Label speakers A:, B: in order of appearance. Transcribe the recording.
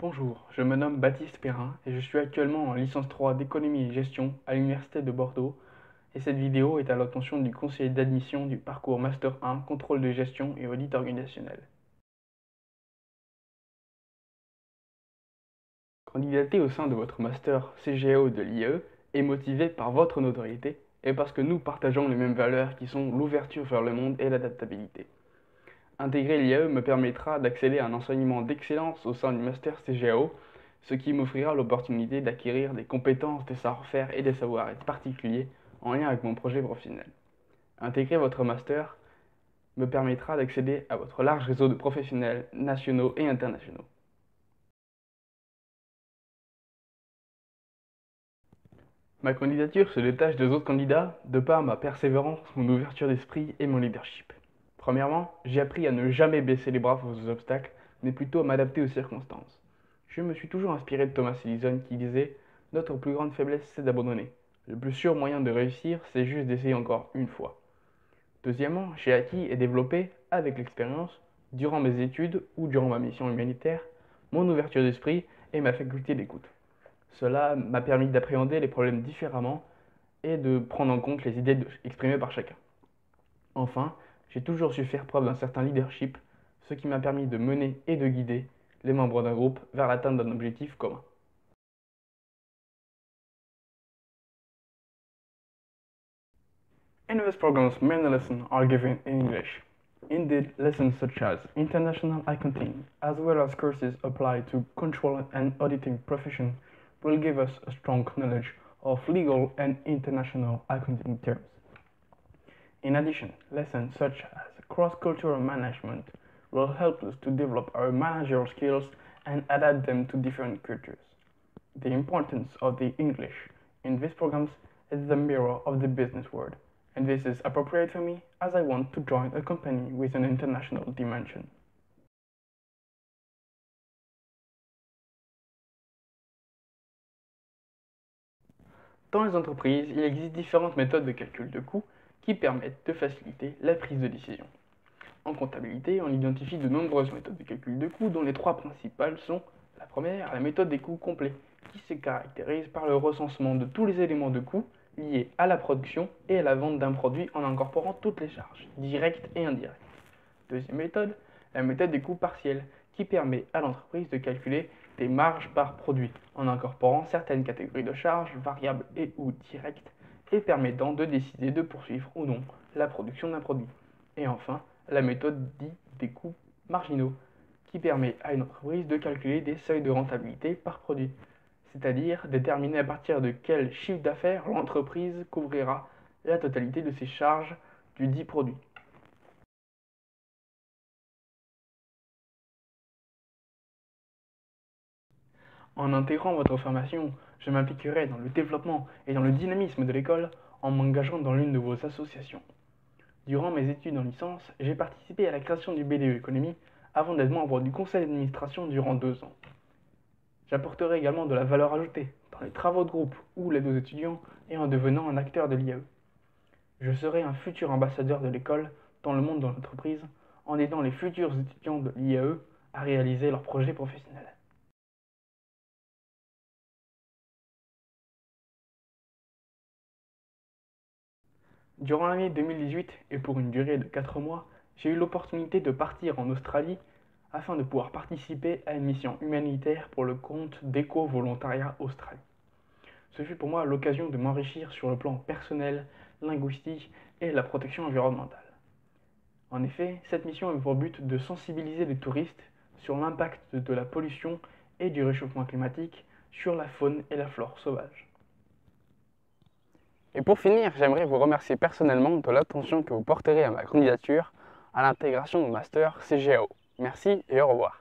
A: Bonjour, je me nomme Baptiste Perrin et je suis actuellement en licence 3 d'économie et gestion à l'Université de Bordeaux et cette vidéo est à l'attention du conseiller d'admission du parcours Master 1 Contrôle de gestion et audit organisationnel. Candidater au sein de votre Master CGAO de l'IAE est motivé par votre notoriété et parce que nous partageons les mêmes valeurs qui sont l'ouverture vers le monde et l'adaptabilité. Intégrer l'IAE me permettra d'accéder à un enseignement d'excellence au sein du Master CGAO, ce qui m'offrira l'opportunité d'acquérir des compétences, des savoir-faire et des savoir-être particuliers en lien avec mon projet professionnel. Intégrer votre Master me permettra d'accéder à votre large réseau de professionnels nationaux et internationaux. Ma candidature se détache des autres candidats de par ma persévérance, mon ouverture d'esprit et mon leadership. Premièrement, j'ai appris à ne jamais baisser les bras face aux obstacles, mais plutôt à m'adapter aux circonstances. Je me suis toujours inspiré de Thomas Edison qui disait « Notre plus grande faiblesse, c'est d'abandonner. Le plus sûr moyen de réussir, c'est juste d'essayer encore une fois. » Deuxièmement, j'ai acquis et développé, avec l'expérience, durant mes études ou durant ma mission humanitaire, mon ouverture d'esprit et ma faculté d'écoute. Cela m'a permis d'appréhender les problèmes différemment et de prendre en compte les idées exprimées par chacun. Enfin, j'ai toujours su faire preuve d'un certain leadership, ce qui m'a permis de mener et de guider les membres d'un groupe vers l'atteinte d'un objectif commun. In this program's many lessons are given in English. Indeed, lessons such as international accounting, as well as courses applied to control and auditing profession, will give us a strong knowledge of legal and international accounting terms. In addition, lessons such as cross-cultural management will help us to develop our managerial skills and adapt them to different cultures. The importance of the English in these programs is the mirror of the business world, and this is appropriate for me as I want to join a company with an international dimension. Dans les entreprises, il existe différentes méthodes de calcul de coûts qui permettent de faciliter la prise de décision. En comptabilité, on identifie de nombreuses méthodes de calcul de coûts dont les trois principales sont la première, la méthode des coûts complets, qui se caractérise par le recensement de tous les éléments de coût liés à la production et à la vente d'un produit en incorporant toutes les charges, directes et indirectes. Deuxième méthode, la méthode des coûts partiels, qui permet à l'entreprise de calculer des marges par produit en incorporant certaines catégories de charges, variables et ou directes, et permettant de décider de poursuivre ou non la production d'un produit. Et enfin, la méthode dite des coûts marginaux, qui permet à une entreprise de calculer des seuils de rentabilité par produit, c'est-à-dire déterminer à partir de quel chiffre d'affaires l'entreprise couvrira la totalité de ses charges du dit produit. En intégrant votre formation, je m'impliquerai dans le développement et dans le dynamisme de l'école en m'engageant dans l'une de vos associations. Durant mes études en licence, j'ai participé à la création du BDE Économie avant d'être membre du conseil d'administration durant 2 ans. J'apporterai également de la valeur ajoutée dans les travaux de groupe ou l'aide aux étudiants et en devenant un acteur de l'IAE. Je serai un futur ambassadeur de l'école dans le monde de l'entreprise en aidant les futurs étudiants de l'IAE à réaliser leurs projets professionnels. Durant l'année 2018 et pour une durée de 4 mois, j'ai eu l'opportunité de partir en Australie afin de pouvoir participer à une mission humanitaire pour le compte d'Éco-Volontariat Australie. Ce fut pour moi l'occasion de m'enrichir sur le plan personnel, linguistique et la protection environnementale. En effet, cette mission a pour but de sensibiliser les touristes sur l'impact de la pollution et du réchauffement climatique sur la faune et la flore sauvage. Et pour finir, j'aimerais vous remercier personnellement de l'attention que vous porterez à ma candidature à l'intégration au Master CGAO. Merci et au revoir.